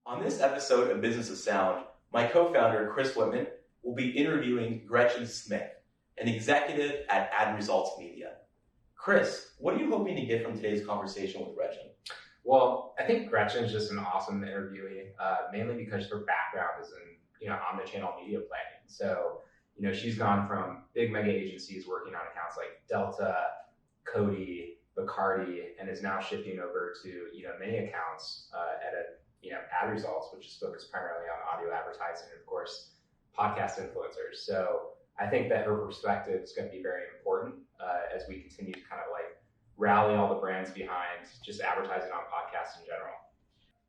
On this episode of Business of Sound, my co-founder, Chris Whitman, will be interviewing Gretchen Smith, an executive at Ad Results Media. Chris, what are you hoping to get from today's conversation with Gretchen? Well, I think Gretchen is just an awesome interviewee, mainly because her background is in, omnichannel media planning. So, she's gone from big mega agencies working on accounts like Delta, Coty, Bacardi, and is now shifting over to, many accounts Ad Results, which is focused primarily on audio advertising and, of course, podcast influencers. So I think that her perspective is going to be very important as we continue to kind of rally all the brands behind just advertising on podcasts in general.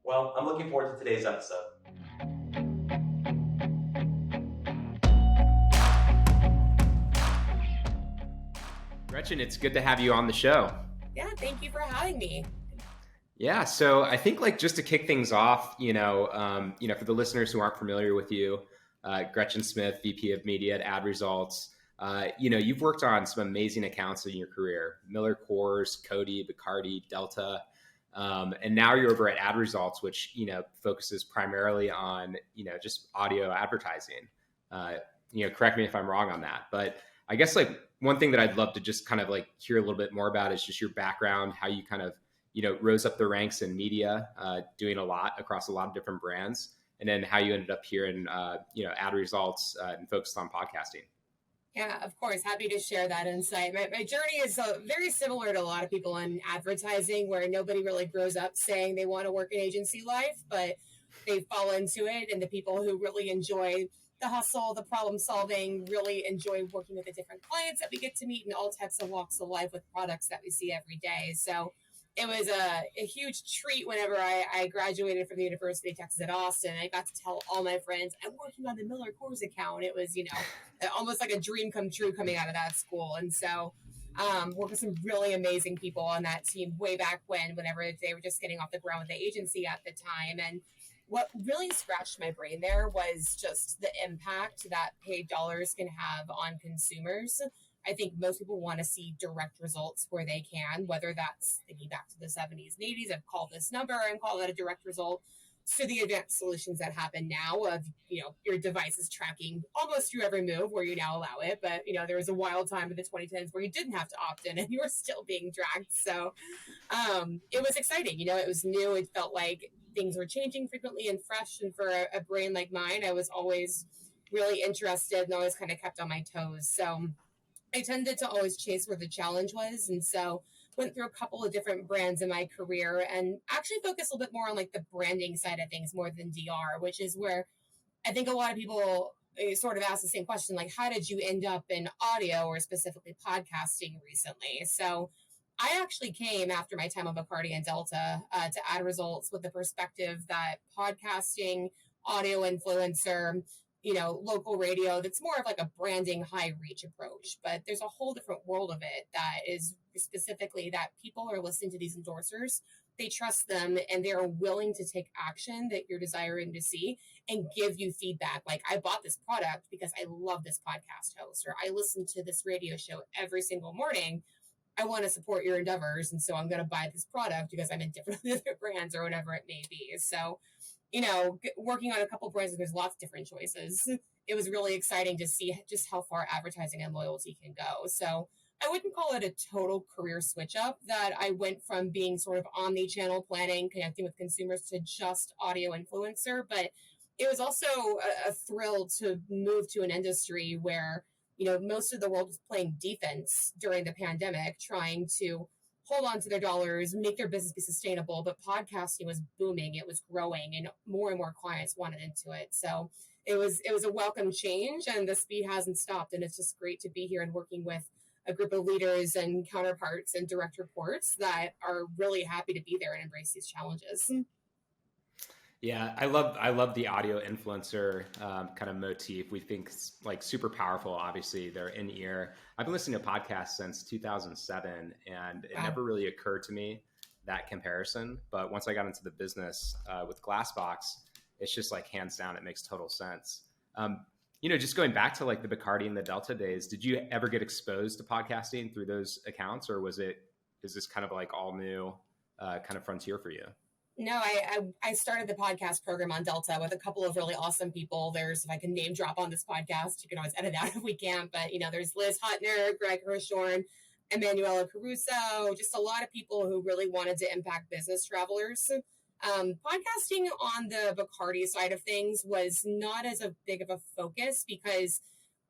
Well, I'm looking forward to today's episode. Gretchen, it's good to have you on the show. Yeah, thank you for having me. Yeah, so I think just to kick things off, for the listeners who aren't familiar with you, Gretchen Smith, VP of Media at Ad Results, you've worked on some amazing accounts in your career: Miller Coors, Coty, Bacardi, Delta, and now you're over at Ad Results, which focuses primarily on just audio advertising. Correct me if I'm wrong on that, but I guess one thing that I'd love to just kind of hear a little bit more about is just your background, how you kind of rose up the ranks in media, doing a lot across a lot of different brands, and then how you ended up here in Ad Results and focused on podcasting. Yeah, of course. Happy to share that insight. My journey is very similar to a lot of people in advertising, where nobody really grows up saying they want to work in agency life, but they fall into it. And the people who really enjoy the hustle, the problem solving, really enjoy working with the different clients that we get to meet in all types of walks of life with products that we see every day. So it was a huge treat whenever I graduated from the University of Texas at Austin. I got to tell all my friends, I'm working on the Miller Coors account. It was, almost like a dream come true coming out of that school. And so worked with some really amazing people on that team way back whenever they were just getting off the ground with the agency at the time. And what really scratched my brain there was just the impact that paid dollars can have on consumers. I think most people want to see direct results where they can, whether that's thinking back to the 70s and 80s of call this number and call that a direct result, to the advanced solutions that happen now of, your device is tracking almost your every move where you now allow it. But, there was a wild time in the 2010s where you didn't have to opt in and you were still being dragged. So it was exciting. It was new. It felt like things were changing frequently and fresh. And for a brain like mine, I was always really interested and always kind of kept on my toes. So I tended to always chase where the challenge was. And so went through a couple of different brands in my career and actually focused a little bit more on the branding side of things more than DR, which is where I think a lot of people sort of ask the same question, how did you end up in audio or specifically podcasting recently? So I actually came after my time on Bacardi and Delta to Ad Results with the perspective that podcasting, audio influencer, local radio, that's more of a branding high reach approach. But there's a whole different world of it that is specifically that people are listening to these endorsers. They trust them and they're willing to take action that you're desiring to see and give you feedback. I bought this product because I love this podcast host, or I listen to this radio show every single morning. I want to support your endeavors. And so I'm going to buy this product because I'm indifferent with other brands or whatever it may be. So working on a couple brands, there's lots of different choices. It was really exciting to see just how far advertising and loyalty can go. So I wouldn't call it a total career switch up, that I went from being sort of omni-channel planning, connecting with consumers, to just audio influencer. But it was also a thrill to move to an industry where, most of the world was playing defense during the pandemic, trying to hold on to their dollars, make their business be sustainable. But podcasting was booming, it was growing, and more clients wanted into it. So it was a welcome change, and the speed hasn't stopped. And it's just great to be here and working with a group of leaders and counterparts and direct reports that are really happy to be there and embrace these challenges. Yeah, I love the audio influencer kind of motif. We think it's super powerful. Obviously, they're in ear. I've been listening to podcasts since 2007, and it never really occurred to me, that comparison. But once I got into the business with Glassbox, it's just hands down, it makes total sense. Just going back to the Bacardi and the Delta days, did you ever get exposed to podcasting through those accounts, or is this kind of all new kind of frontier for you? No, I started the podcast program on Delta with a couple of really awesome people. There's, if I can name drop on this podcast, you can always edit out if we can't, but there's Liz Hutner, Greg Hirschhorn, Emanuela Caruso, just a lot of people who really wanted to impact business travelers. Podcasting on the Bacardi side of things was not as a big of a focus because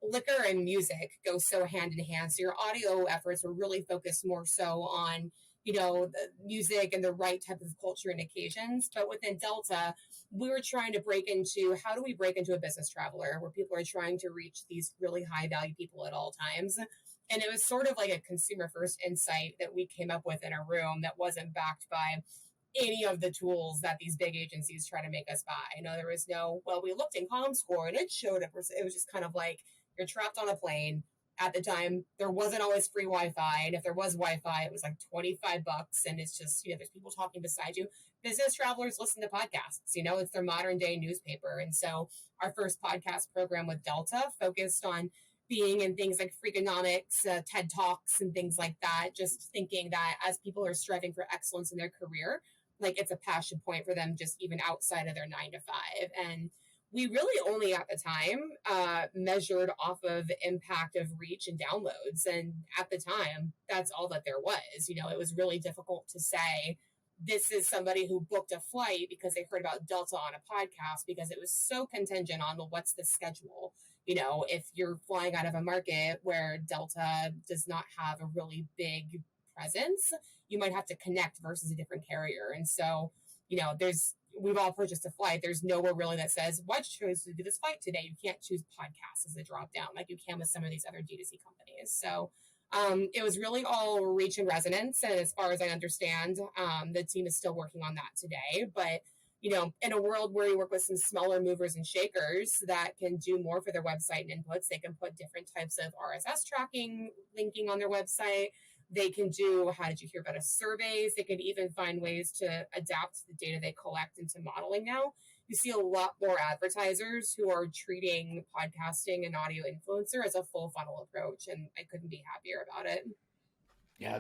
liquor and music go so hand in hand. So your audio efforts were really focused more so on the music and the right type of culture and occasions. But within Delta, we were trying to break into, how do we break into a business traveler where people are trying to reach these really high value people at all times? And it was sort of like a consumer first insight that we came up with in a room that wasn't backed by any of the tools that these big agencies try to make us buy. There was no, well, we looked in ComScore and it showed up. It was just kind of like, you're trapped on a plane. At the time, there wasn't always free Wi-Fi. And if there was Wi-Fi, it was like $25. And it's just, there's people talking beside you. Business travelers listen to podcasts, it's their modern day newspaper. And so our first podcast program with Delta focused on being in things like Freakonomics, TED Talks, and things like that. Just thinking that as people are striving for excellence in their career, like it's a passion point for them just even outside of their 9 to 5. And we really only at the time measured off of impact of reach and downloads. And at the time, that's all that there was. It was really difficult to say, this is somebody who booked a flight because they heard about Delta on a podcast, because it was so contingent on what's the schedule. If you're flying out of a market where Delta does not have a really big presence, you might have to connect versus a different carrier. And so, we've all purchased a flight. There's nowhere really that says, why'd you choose to do this flight today? You can't choose podcasts as a drop down like you can with some of these other D2C companies. So it was really all reach and resonance. And as far as I understand, the team is still working on that today. But, in a world where you work with some smaller movers and shakers that can do more for their website and inputs, they can put different types of RSS tracking, linking on their website. They can do, how did you hear about us, surveys. They can even find ways to adapt the data they collect into modeling now. You see a lot more advertisers who are treating podcasting and audio influencer as a full funnel approach, and I couldn't be happier about it. Yeah,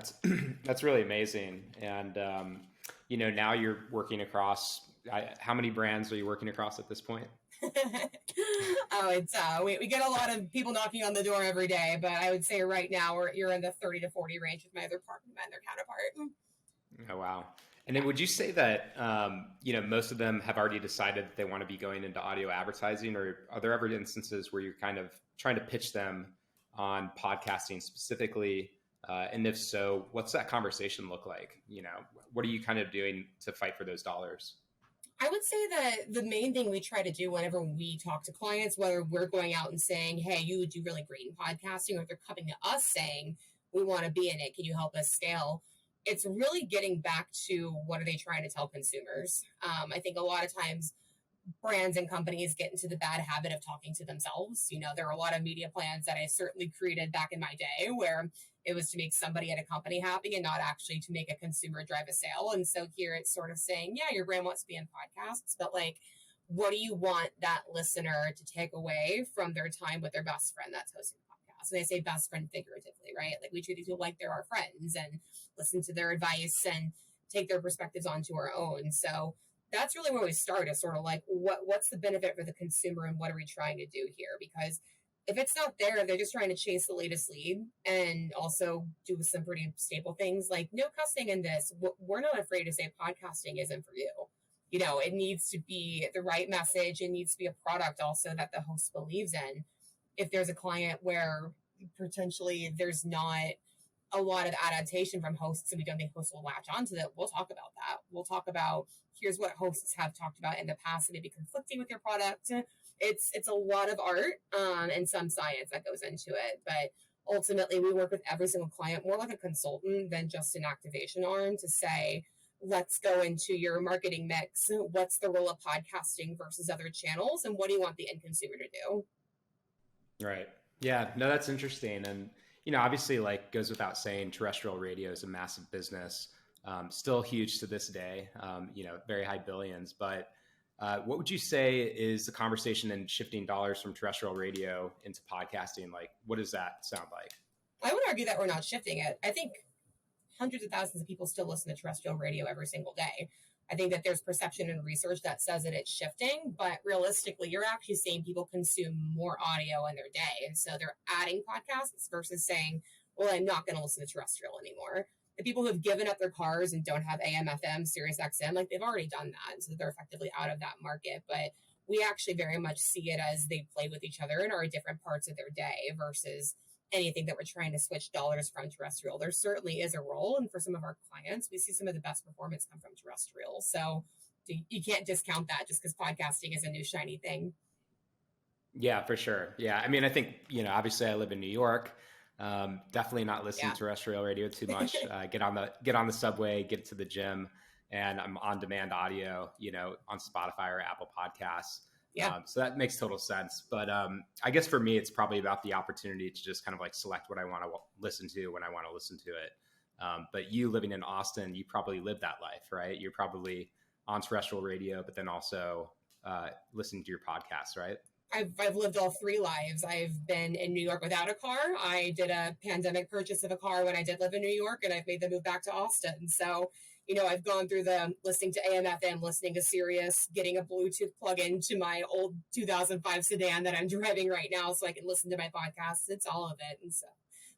that's really amazing. And, now you're working across, how many brands are you working across at this point? It's we get a lot of people knocking on the door every day, but I would say right now you're in the 30 to 40 range with my other counterpart. Oh, wow. And then would you say that, most of them have already decided that they want to be going into audio advertising, or are there ever instances where you're kind of trying to pitch them on podcasting specifically? And if so, what's that conversation look like? What are you kind of doing to fight for those dollars? I would say that the main thing we try to do whenever we talk to clients, whether we're going out and saying, hey, you would do really great in podcasting, or if they're coming to us saying, we want to be in it, can you help us scale? It's really getting back to what are they trying to tell consumers? I think a lot of times brands and companies get into the bad habit of talking to themselves. There are a lot of media plans that I certainly created back in my day where it was to make somebody at a company happy and not actually to make a consumer drive a sale. And so here it's sort of saying, yeah, your brand wants to be in podcasts, but like, what do you want that listener to take away from their time with their best friend that's hosting a podcast? And I say best friend figuratively, right? Like we treat these people like they're our friends and listen to their advice and take their perspectives onto our own. So that's really where we start, is sort of like, what's the benefit for the consumer and what are we trying to do here? Because if it's not there, they're just trying to chase the latest lead and also do some pretty staple things like no cussing in this. We're not afraid to say podcasting isn't for you. It needs to be the right message. It needs to be a product also that the host believes in. If there's a client where potentially there's not a lot of adaptation from hosts and we don't think hosts will latch onto that, we'll talk about that. We'll talk about, here's what hosts have talked about in the past that may be conflicting with your product. It's a lot of art and some science that goes into it. But ultimately, we work with every single client more like a consultant than just an activation arm to say, let's go into your marketing mix. What's the role of podcasting versus other channels? And what do you want the end consumer to do? Right. Yeah, no, that's interesting. And, obviously, like, goes without saying, terrestrial radio is a massive business, still huge to this day, very high billions. But what would you say is the conversation in shifting dollars from terrestrial radio into podcasting? Like, what does that sound like? I would argue that we're not shifting it. I think hundreds of thousands of people still listen to terrestrial radio every single day. I think that there's perception and research that says that it's shifting, but realistically, you're actually seeing people consume more audio in their day. And so they're adding podcasts versus saying, well, I'm not going to listen to terrestrial anymore. The people who have given up their cars and don't have AM, FM, Sirius XM, like they've already done that. And so they're effectively out of that market. But we actually very much see it as they play with each other and are at different parts of their day versus anything that we're trying to switch dollars from terrestrial. There certainly is a role. And for some of our clients, we see some of the best performance come from terrestrial. So you can't discount that just because podcasting is a new shiny thing. Yeah, for sure. Yeah. I mean, I think, obviously I live in New York. Definitely not listening to terrestrial radio too much. Get on the subway, get to the gym, and I'm on demand audio, on Spotify or Apple Podcasts. Yeah. So that makes total sense. But I guess for me, it's probably about the opportunity to just kind of like select what I want to listen to when I want to listen to it. But you living in Austin, you probably live that life, right? You're probably on terrestrial radio, but then also listening to your podcast, right? I've lived all three lives. I've been in New York without a car. I did a pandemic purchase of a car when I did live in New York, and I've made the move back to Austin. So, I've gone through the listening to AM, FM, listening to Sirius, getting a Bluetooth plug-in to my old 2005 sedan that I'm driving right now so I can listen to my podcasts. It's all of it. And so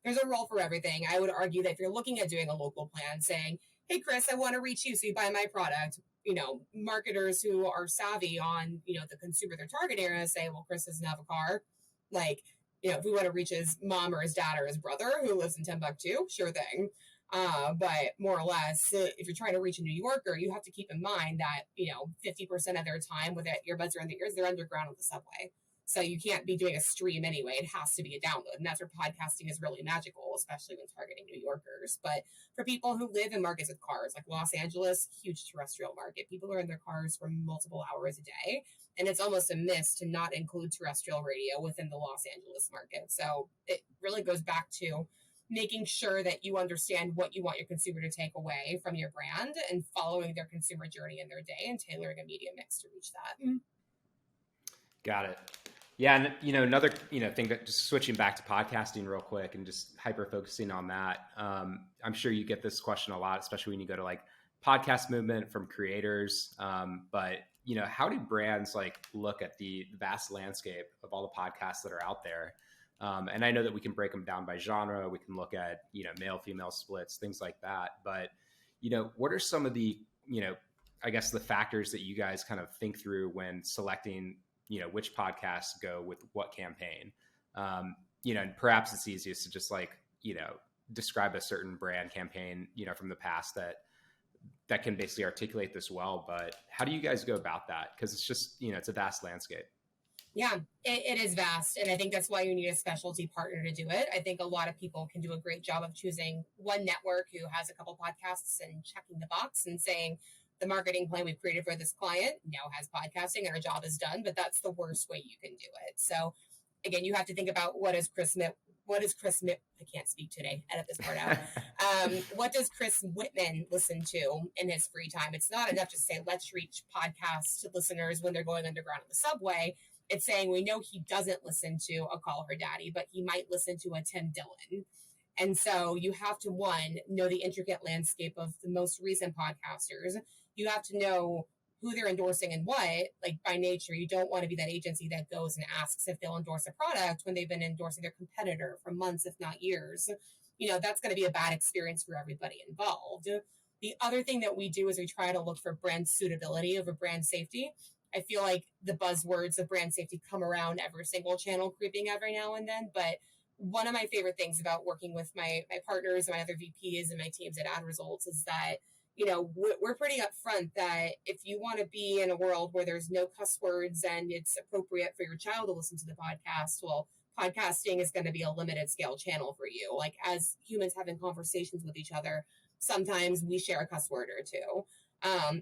there's a role for everything. I would argue that if you're looking at doing a local plan saying, hey, Chris, I want to reach you so you buy my product, marketers who are savvy on, the consumer they're targeting are going to say, well, Chris doesn't have a car. Like, if we want to reach his mom or his dad or his brother who lives in Timbuktu, sure thing. But more or less, if you're trying to reach a New Yorker, you have to keep in mind that, 50% of their time with earbuds around their ears, they're underground on the subway. So you can't be doing a stream anyway. It has to be a download. And that's where podcasting is really magical, especially when targeting New Yorkers. But for people who live in markets with cars, like Los Angeles, huge terrestrial market, people are in their cars for multiple hours a day. And it's almost a miss to not include terrestrial radio within the Los Angeles market. So it really goes back to making sure that you understand what you want your consumer to take away from your brand and following their consumer journey in their day and tailoring a media mix to reach that. Got it. Yeah. And, another, thing that just switching back to podcasting real quick and just hyper focusing on that. I'm sure you get this question a lot, especially when you go to like podcast movement from creators. But, how do brands like look at the vast landscape of all the podcasts that are out there? And I know that we can break them down by genre. We can look at, male, female splits, things like that. But, what are some of the, I guess the factors that you guys kind of think through when selecting, which podcasts go with what campaign? And perhaps it's easiest to just like, describe a certain brand campaign, from the past that can basically articulate this well. But how do you guys go about that? Because it's just, it's a vast landscape. Yeah, it is vast. And I think that's why you need a specialty partner to do it. I think a lot of people can do a great job of choosing one network who has a couple podcasts and checking the box and saying, the marketing plan we've created for this client now has podcasting and our job is done, but that's the worst way you can do it. So again, you have to think about what is Chris Smith, I can't speak today, edit this part out. What does Chris Whitman listen to in his free time? It's not enough to say, let's reach podcast listeners when they're going underground on the subway. It's saying we know he doesn't listen to a Call Her Daddy, but he might listen to a Tim Dillon. And so you have to, one, know the intricate landscape of the most recent podcasters. You have to know who they're endorsing and what. Like by nature, you don't want to be that agency that goes and asks if they'll endorse a product when they've been endorsing their competitor for months, if not years. That's going to be a bad experience for everybody involved. The other thing that we do is we try to look for brand suitability over brand safety. I feel like the buzzwords of brand safety come around every single channel creeping every now and then. But one of my favorite things about working with my partners and my other VPs and my teams at Ad Results is that, we're pretty upfront that if you want to be in a world where there's no cuss words and it's appropriate for your child to listen to the podcast, well, podcasting is going to be a limited scale channel for you. Like as humans having conversations with each other, sometimes we share a cuss word or two.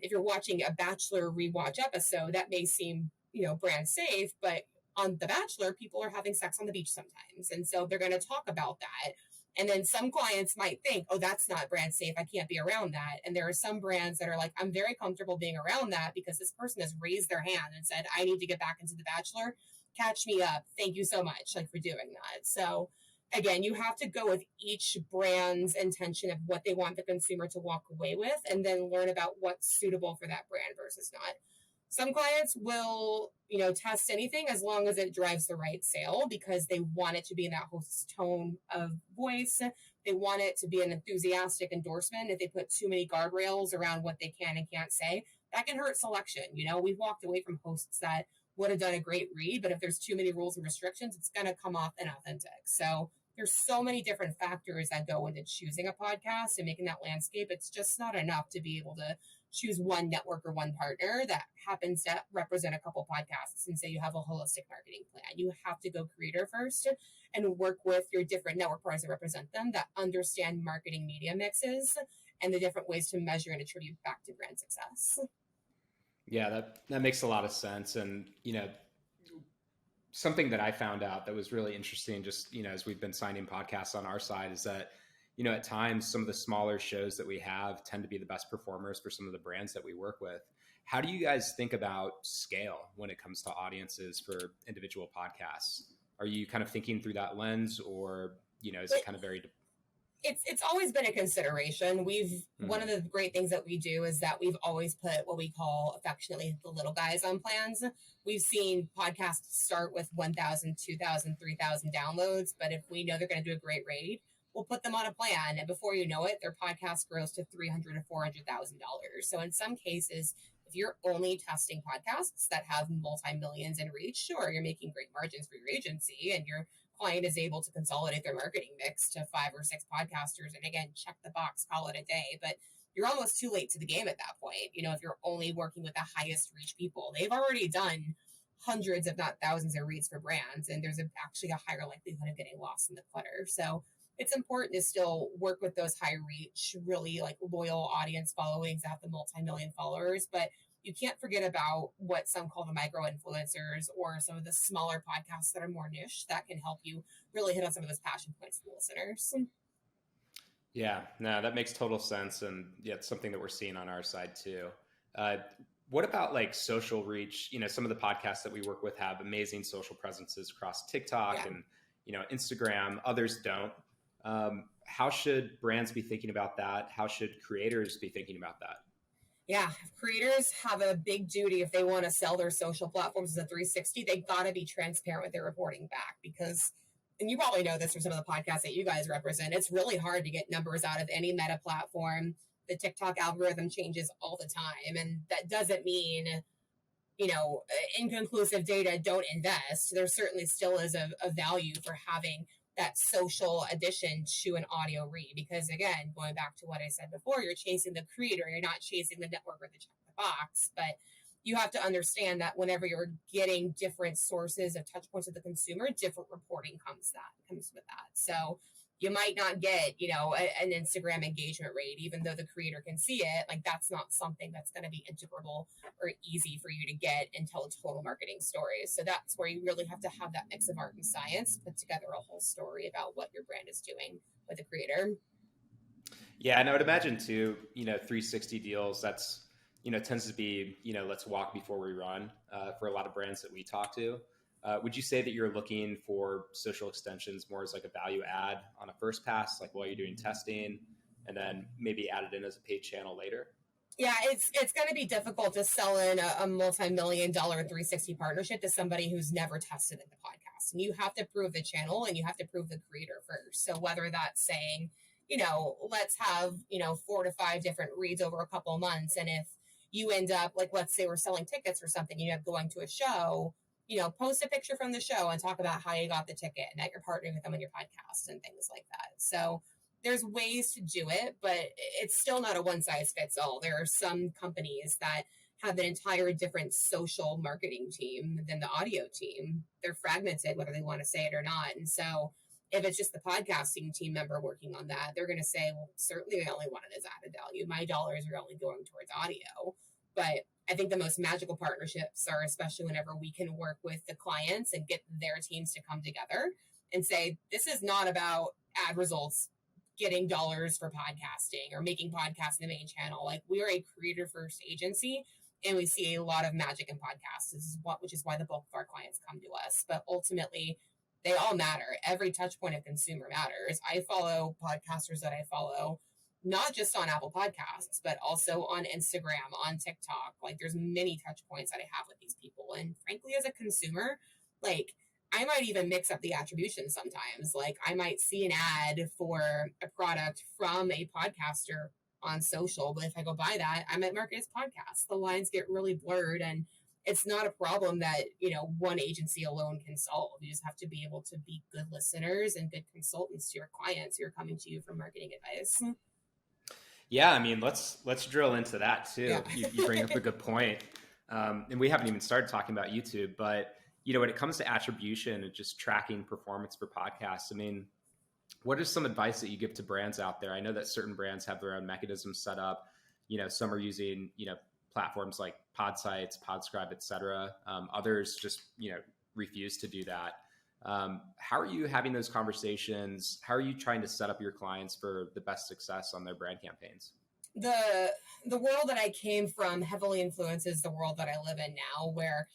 If you're watching a Bachelor rewatch episode, that may seem, brand safe, but on The Bachelor, people are having sex on the beach sometimes. And so they're going to talk about that. And then some clients might think, oh, that's not brand safe. I can't be around that. And there are some brands that are like, I'm very comfortable being around that because this person has raised their hand and said, I need to get back into The Bachelor. Catch me up. Thank you so much for doing that. So again, you have to go with each brand's intention of what they want the consumer to walk away with, and then learn about what's suitable for that brand versus not. Some clients will, test anything as long as it drives the right sale, because they want it to be in that host's tone of voice. They want it to be an enthusiastic endorsement. If they put too many guardrails around what they can and can't say, that can hurt selection. We've walked away from hosts that would have done a great read, but if there's too many rules and restrictions, it's going to come off inauthentic. So there's so many different factors that go into choosing a podcast and making that landscape. It's just not enough to be able to choose one network or one partner that happens to represent a couple podcasts and say you have a holistic marketing plan. You have to go creator first and work with your different network partners that represent them, that understand marketing media mixes and the different ways to measure and attribute back to brand success. Yeah, that makes a lot of sense. And, something that I found out that was really interesting, just, as we've been signing podcasts on our side, is that, at times some of the smaller shows that we have tend to be the best performers for some of the brands that we work with. How do you guys think about scale when it comes to audiences for individual podcasts? Are you kind of thinking through that lens, or, is it kind of very... It's always been a consideration. One of the great things that we do is that we've always put what we call affectionately the little guys on plans. We've seen podcasts start with 1,000, 2,000, 3,000 downloads, but if we know they're going to do a great raid, we'll put them on a plan, and before you know it, their podcast grows to $300,000 to $400,000. So in some cases, if you're only testing podcasts that have multi-millions in reach, sure, you're making great margins for your agency, and your client is able to consolidate their marketing mix to 5 or 6 podcasters, and again, check the box, call it a day. But you're almost too late to the game at that point. If you're only working with the highest reach people, they've already done hundreds, if not thousands, of reads for brands, and there's actually a higher likelihood of getting lost in the clutter. So it's important to still work with those high reach, really like loyal audience followings that have the multi-million followers, but you can't forget about what some call the micro influencers, or some of the smaller podcasts that are more niche that can help you really hit on some of those passion points of the listeners. Yeah, no, that makes total sense. And yeah, it's something that we're seeing on our side too. What about like social reach? Some of the podcasts that we work with have amazing social presences across TikTok and, Instagram. Others don't. How should brands be thinking about that? How should creators be thinking about that? Yeah, creators have a big duty if they want to sell their social platforms as a 360. They got to be transparent with their reporting back, because, and you probably know this from some of the podcasts that you guys represent, it's really hard to get numbers out of any meta platform. The TikTok algorithm changes all the time, and that doesn't mean, inconclusive data, don't invest. There certainly still is a value for having that social addition to an audio read, because again, going back to what I said before, you're chasing the creator, you're not chasing the network or the check the box. But you have to understand that whenever you're getting different sources of touch points of the consumer, different reporting comes with that. So you might not get, an Instagram engagement rate, even though the creator can see it. Like, that's not something that's going to be integrable or easy for you to get and tell a total marketing story. So that's where you really have to have that mix of art and science, put together a whole story about what your brand is doing with the creator. Yeah, and I would imagine too, 360 deals, that's, tends to be, let's walk before we run for a lot of brands that we talk to. Would you say that you're looking for social extensions more as like a value add on a first pass, like while you're doing testing, and then maybe add it in as a paid channel later? Yeah, it's going to be difficult to sell in a multi-million-dollar 360 partnership to somebody who's never tested in the podcast. And you have to prove the channel, and you have to prove the creator first. So whether that's saying, let's have, 4 to 5 different reads over a couple of months. And if you end up, like, let's say we're selling tickets or something, you end up going to a show, post a picture from the show and talk about how you got the ticket and that you're partnering with them on your podcast and things like that. So there's ways to do it, but it's still not a one size fits all. There are some companies that have an entire different social marketing team than the audio team. They're fragmented, whether they want to say it or not. And so if it's just the podcasting team member working on that, they're going to say, well, certainly I only want it as added value. My dollars are only going towards audio. But I think the most magical partnerships are especially whenever we can work with the clients and get their teams to come together and say, this is not about ad results getting dollars for podcasting or making podcasts the main channel. Like, we are a creator first agency, and we see a lot of magic in podcasts. Which is why the bulk of our clients come to us. But ultimately, they all matter. Every touch point of consumer matters. I follow podcasters that I follow, not just on Apple Podcasts, but also on Instagram, on TikTok. Like there's many touch points that I have with these people. And frankly, as a consumer, like I might even mix up the attribution sometimes. Like I might see an ad for a product from a podcaster on social, but if I go buy that, I might mark it as podcast. The lines get really blurred, and it's not a problem that, one agency alone can solve. You just have to be able to be good listeners and good consultants to your clients who are coming to you for marketing advice. Yeah, I mean, let's drill into that too. Yeah. You bring up a good point. And we haven't even started talking about YouTube, but when it comes to attribution and just tracking performance for podcasts, I mean, what is some advice that you give to brands out there? I know that certain brands have their own mechanisms set up. Some are using, platforms like Podsites, Podscribe, et cetera. Others just, refuse to do that. How are you having those conversations? How are you trying to set up your clients for the best success on their brand campaigns? The world that I came from heavily influences the world that I live in now, where,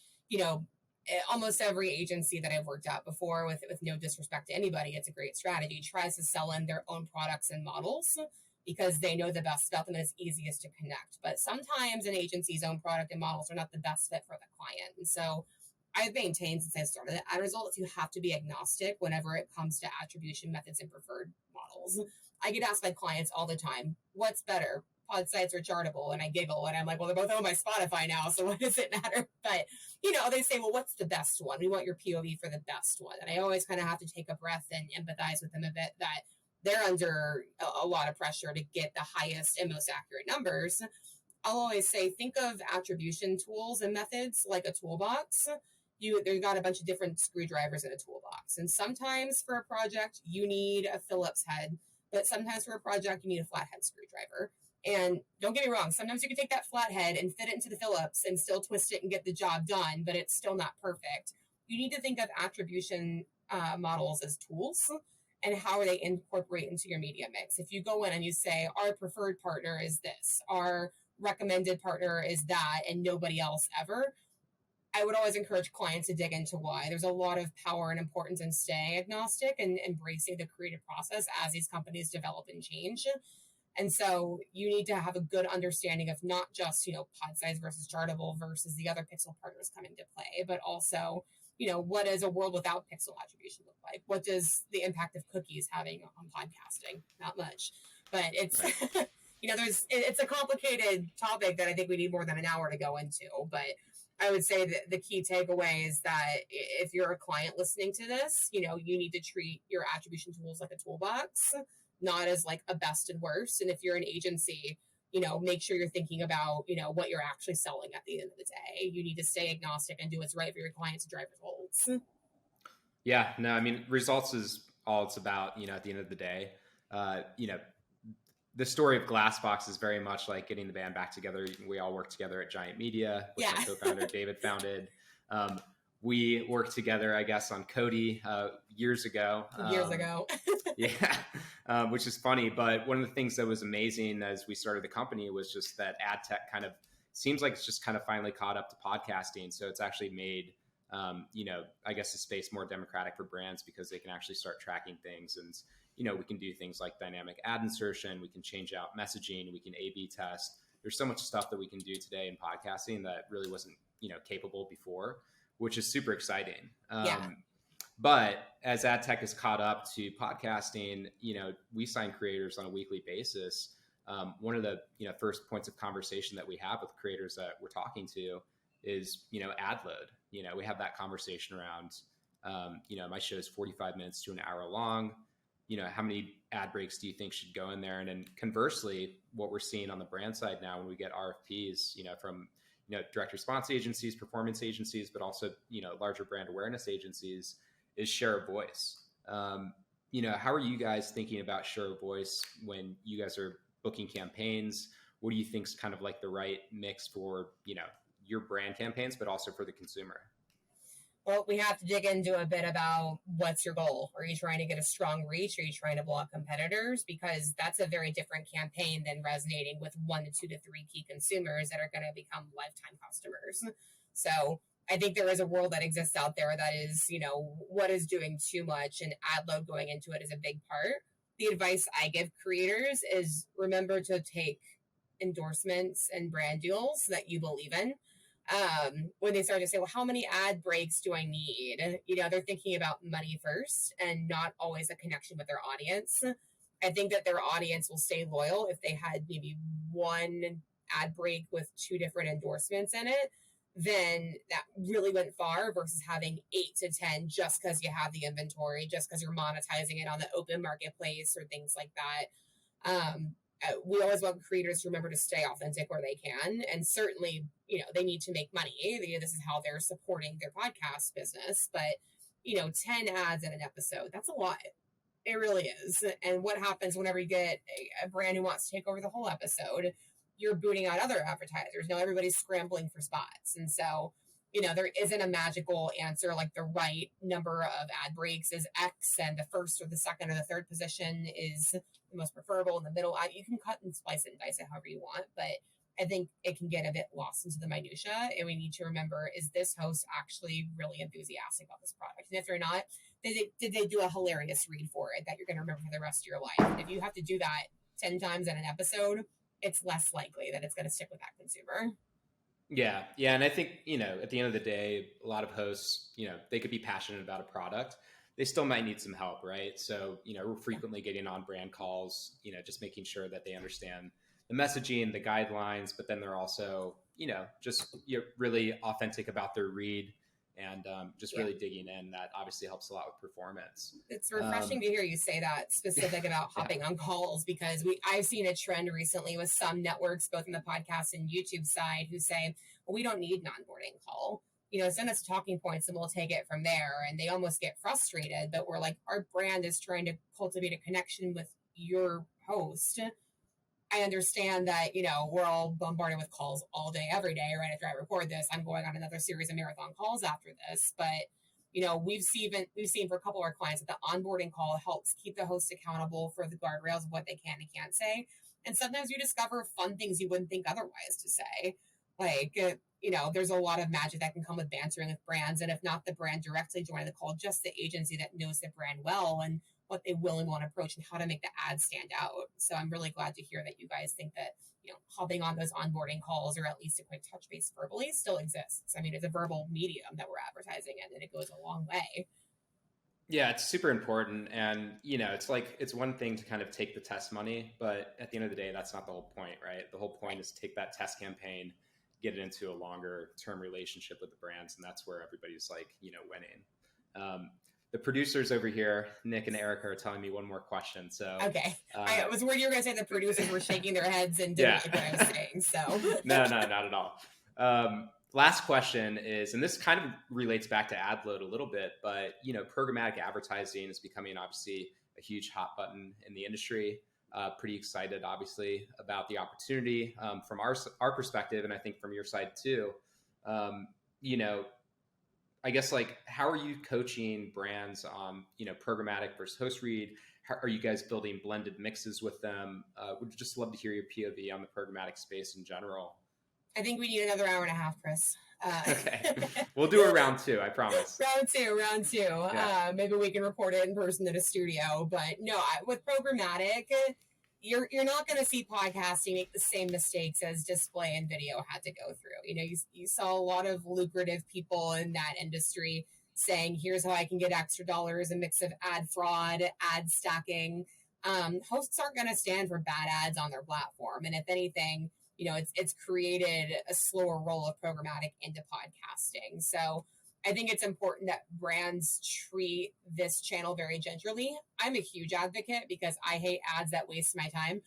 almost every agency that I've worked at before, with no disrespect to anybody, it's a great strategy, tries to sell in their own products and models because they know the best about them and it's easiest to connect. But sometimes an agency's own product and models are not the best fit for the client. And so I've maintained since I started at Ad Results, you have to be agnostic whenever it comes to attribution methods and preferred models. I get asked by clients all the time, what's better, Podsites or Chartable? And I giggle and I'm like, well, they're both on my Spotify now, so what does it matter? But, they say, well, what's the best one? We want your POV for the best one. And I always kind of have to take a breath and empathize with them a bit that they're under a lot of pressure to get the highest and most accurate numbers. I'll always say, think of attribution tools and methods like a toolbox. They've got a bunch of different screwdrivers in a toolbox. And sometimes for a project, you need a Phillips head, but sometimes for a project, you need a flathead screwdriver. And don't get me wrong, sometimes you can take that flathead and fit it into the Phillips and still twist it and get the job done, but it's still not perfect. You need to think of attribution models as tools and how they incorporate into your media mix. If you go in and you say, our preferred partner is this, our recommended partner is that, and nobody else ever, I would always encourage clients to dig into why. There's a lot of power and importance in staying agnostic and embracing the creative process as these companies develop and change. And so you need to have a good understanding of not just, Podsites versus Chartable versus the other pixel partners coming to play, but also, what does a world without pixel attribution look like? What does the impact of cookies having on podcasting? Not much, but it's, right. It's a complicated topic that I think we need more than an hour to go into, but I would say that the key takeaway is that if you're a client listening to this, you need to treat your attribution tools like a toolbox, not as like a best and worst. And if you're an agency, make sure you're thinking about, what you're actually selling at the end of the day. You need to stay agnostic and do what's right for your clients to drive results. Yeah, no, I mean, results is all it's about, at the end of the day. The story of Glassbox is very much like getting the band back together. We all worked together at Giant Media, which my co-founder David founded. We worked together, I guess, on Cody years ago. Yeah, which is funny. But one of the things that was amazing as we started the company was just that ad tech kind of seems like it's just kind of finally caught up to podcasting. So it's actually made, I guess the space more democratic for brands because they can actually start tracking things. And, we can do things like dynamic ad insertion. We can change out messaging. We can A/B test. There's so much stuff that we can do today in podcasting that really wasn't, capable before, which is super exciting. But as ad tech has caught up to podcasting, we sign creators on a weekly basis. One of the first points of conversation that we have with creators that we're talking to is ad load. We have that conversation around my show is 45 minutes to an hour long. How many ad breaks do you think should go in there? And then conversely, what we're seeing on the brand side now when we get RFPs, from direct response agencies, performance agencies, but also larger brand awareness agencies, is share of voice. How are you guys thinking about share of voice when you guys are booking campaigns? What do you think is kind of like the right mix for your brand campaigns, but also for the consumer? Well, we have to dig into a bit about what's your goal. Are you trying to get a strong reach? Are you trying to block competitors? Because that's a very different campaign than resonating with 1 to 2 to 3 key consumers that are going to become lifetime customers. So I think there is a world that exists out there that is, what is doing too much, and ad load going into it is a big part. The advice I give creators is remember to take endorsements and brand deals that you believe in. When they start to say, well, how many ad breaks do I need? They're thinking about money first and not always a connection with their audience. I think that their audience will stay loyal if they had maybe one ad break with 2 different endorsements in it. Then that really went far versus having 8 to 10 just because you have the inventory, just because you're monetizing it on the open marketplace or things like that. We always want creators to remember to stay authentic where they can. And certainly, they need to make money. This is how they're supporting their podcast business. But, 10 ads in an episode, that's a lot. It really is. And what happens whenever you get a brand who wants to take over the whole episode? You're booting out other advertisers. Now everybody's scrambling for spots. And so, there isn't a magical answer, like the right number of ad breaks is X and the first or the second or the third position is the most preferable in the middle. You can cut and slice it and dice it however you want, but I think it can get a bit lost into the minutia. And we need to remember, is this host actually really enthusiastic about this product? And if they're not, did they do a hilarious read for it that you're going to remember for the rest of your life? And if you have to do that 10 times in an episode, it's less likely that it's going to stick with that consumer. Yeah. And I think, at the end of the day, a lot of hosts, they could be passionate about a product. They still might need some help, right? So, we're frequently getting on brand calls, just making sure that they understand the messaging, the guidelines, but then they're also, just really authentic about their read and just really digging in. That obviously helps a lot with performance. It's refreshing to hear you say that specific about hopping on calls, because I've seen a trend recently with some networks, both in the podcast and YouTube side, who say, well, we don't need an onboarding call. Send us talking points and we'll take it from there. And they almost get frustrated, but we're like, our brand is trying to cultivate a connection with your host. I understand that, we're all bombarded with calls all day, every day, right? After I record this, I'm going on another series of marathon calls after this. But, we've seen for a couple of our clients that the onboarding call helps keep the host accountable for the guardrails of what they can and can't say. And sometimes you discover fun things you wouldn't think otherwise to say. Like, there's a lot of magic that can come with bantering with brands. And if not the brand directly joining the call, just the agency that knows the brand well and what they will and won't approach and how to make the ad stand out. So I'm really glad to hear that you guys think that, hopping on those onboarding calls or at least a quick touch base verbally still exists. I mean, it's a verbal medium that we're advertising in, and it goes a long way. Yeah, it's super important. And, it's one thing to kind of take the test money, but at the end of the day, that's not the whole point, right? The whole point is to take that test campaign, get it into a longer term relationship with the brands. And that's where everybody's winning. The producers over here, Nick and Erica, are telling me one more question. So okay, I was worried you were going to say the producers were shaking their heads and didn't like what I was saying. So no, not at all. Last question is, and this kind of relates back to ad load a little bit, but programmatic advertising is becoming obviously a huge hot button in the industry. Pretty excited, obviously, about the opportunity from our perspective, and I think from your side too. I guess, how are you coaching brands on, programmatic versus host read? How are you guys building blended mixes with them? Would just love to hear your POV on the programmatic space in general. I think we need another hour and a half, Chris. Okay. We'll do a round 2, I promise. Round two. Yeah. Maybe we can record it in person in a studio. But no, with programmatic, you're not going to see podcasting make the same mistakes as display and video had to go through. You saw a lot of lucrative people in that industry saying, here's how I can get extra dollars, a mix of ad fraud, ad stacking. Hosts aren't going to stand for bad ads on their platform. And if anything, it's created a slower roll of programmatic into podcasting. So I think it's important that brands treat this channel very gingerly. I'm a huge advocate because I hate ads that waste my time.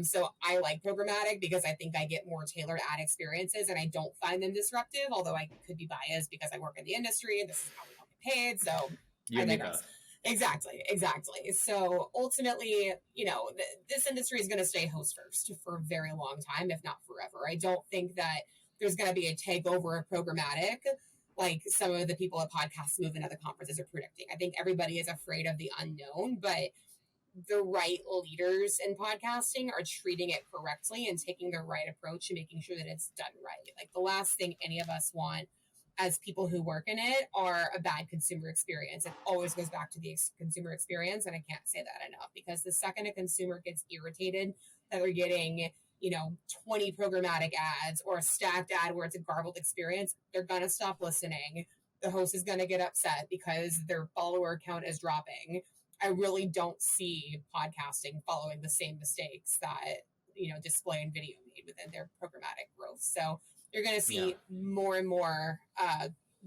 So I like programmatic because I think I get more tailored ad experiences and I don't find them disruptive, although I could be biased because I work in the industry and this is how we all get paid. So you and me both. Exactly. So ultimately, this industry is going to stay host first for a very long time, if not forever. I don't think that there's going to be a takeover of programmatic like some of the people at Podcast Move and other conferences are predicting. I think everybody is afraid of the unknown, but the right leaders in podcasting are treating it correctly and taking the right approach and making sure that it's done right. Like the last thing any of us want as people who work in it are a bad consumer experience. It always goes back to the consumer experience. And I can't say that enough, because the second a consumer gets irritated that they're getting, 20 programmatic ads or a stacked ad where it's a garbled experience, they're going to stop listening. The host is going to get upset because their follower count is dropping. I really don't see podcasting following the same mistakes that, display and video made within their programmatic growth. So you're going to see more and more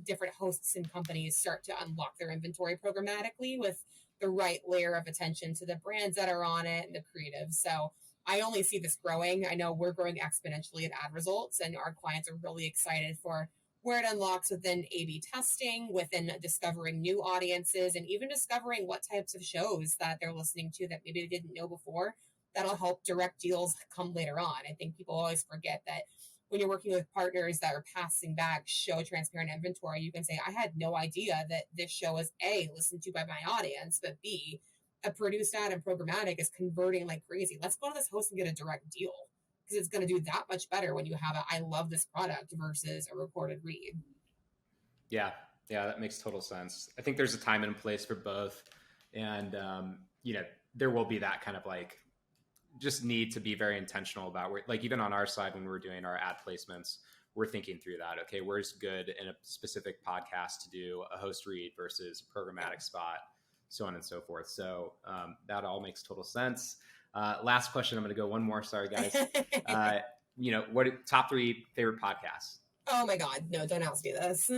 different hosts and companies start to unlock their inventory programmatically with the right layer of attention to the brands that are on it and the creative. So I only see this growing. I know we're growing exponentially at Ad Results, and our clients are really excited for where it unlocks within A/B testing, within discovering new audiences, and even discovering what types of shows that they're listening to that maybe they didn't know before. That'll help direct deals come later on. I think people always forget that when you're working with partners that are passing back show transparent inventory, you can say, I had no idea that this show is A, listened to by my audience, but B, a produced ad and programmatic is converting like crazy. Let's go to this host and get a direct deal, because it's going to do that much better when you have I love this product versus a recorded read. Yeah, that makes total sense. I think there's a time and a place for both. And, there will be that kind of like just need to be very intentional about where, like even on our side, when we're doing our ad placements, we're thinking through that. Okay, where's good in a specific podcast to do a host read versus programmatic spot, so on and so forth. So that all makes total sense. Last question. I'm going to go one more. Sorry, guys. What top 3 favorite podcasts? Oh my God, no! Don't ask me this.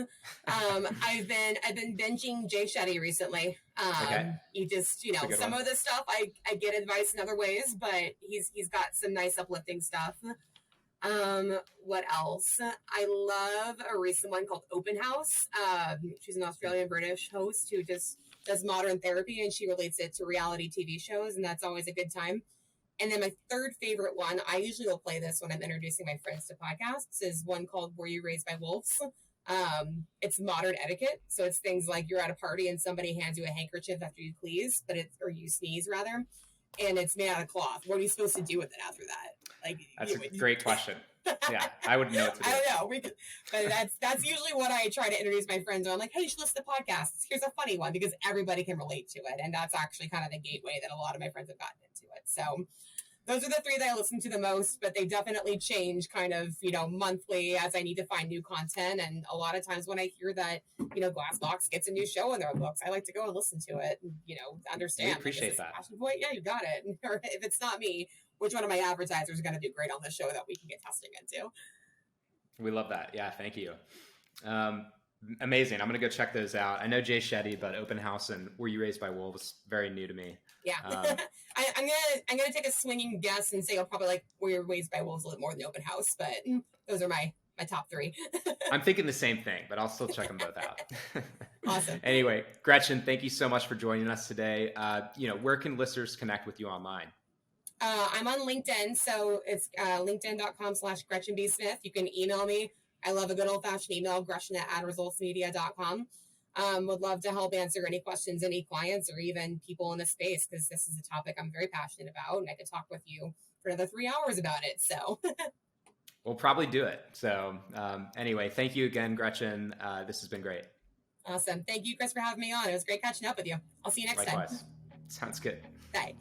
I've been binging Jay Shetty recently. Okay. He just, some of this stuff I get advice in other ways, but he's got some nice uplifting stuff. What else? I love a recent one called Open House. She's an Australian British host who just does modern therapy, and she relates it to reality TV shows, and that's always a good time. And then my third favorite one, I usually will play this when I'm introducing my friends to podcasts, is one called Were You Raised by Wolves? It's modern etiquette. So it's things like you're at a party and somebody hands you a handkerchief after you or you sneeze rather, and it's made out of cloth. What are you supposed to do with it after that? That's a great question. Yeah, I wouldn't know what to do. I don't know. But that's usually what I try to introduce my friends on. I'm like, hey, you should listen to podcasts. Here's a funny one, because everybody can relate to it. And that's actually kind of the gateway that a lot of my friends have gotten into it. So those are the 3 that I listen to the most, but they definitely change kind of, monthly as I need to find new content. And a lot of times when I hear that, Glassbox gets a new show in their books, I like to go and listen to it and, understand. We appreciate that. Passion point? Yeah, you got it. Or if it's not me, which one of my advertisers is going to do great on the show that we can get testing into? We love that. Yeah, thank you. Amazing. I'm going to go check those out. I know Jay Shetty, but Open House and Were You Raised by Wolves, very new to me. Yeah. I'm gonna take a swinging guess and say I'll probably like Were You Raised by Wolves a little more than Open House, but those are my top 3. I'm thinking the same thing, but I'll still check them both out. Awesome. Anyway, Gretchen, thank you so much for joining us today. Where can listeners connect with you online? I'm on LinkedIn, so it's linkedin.com/Gretchen B. Smith. You can email me. I love a good old-fashioned email, Gretchen@adresultsmedia.com. Would love to help answer any questions, any clients, or even people in the space, because this is a topic I'm very passionate about, and I could talk with you for another 3 hours about it. So we'll probably do it. So anyway, thank you again, Gretchen. This has been great. Awesome. Thank you, Chris, for having me on. It was great catching up with you. I'll see you next time. Likewise. Sounds good. Bye.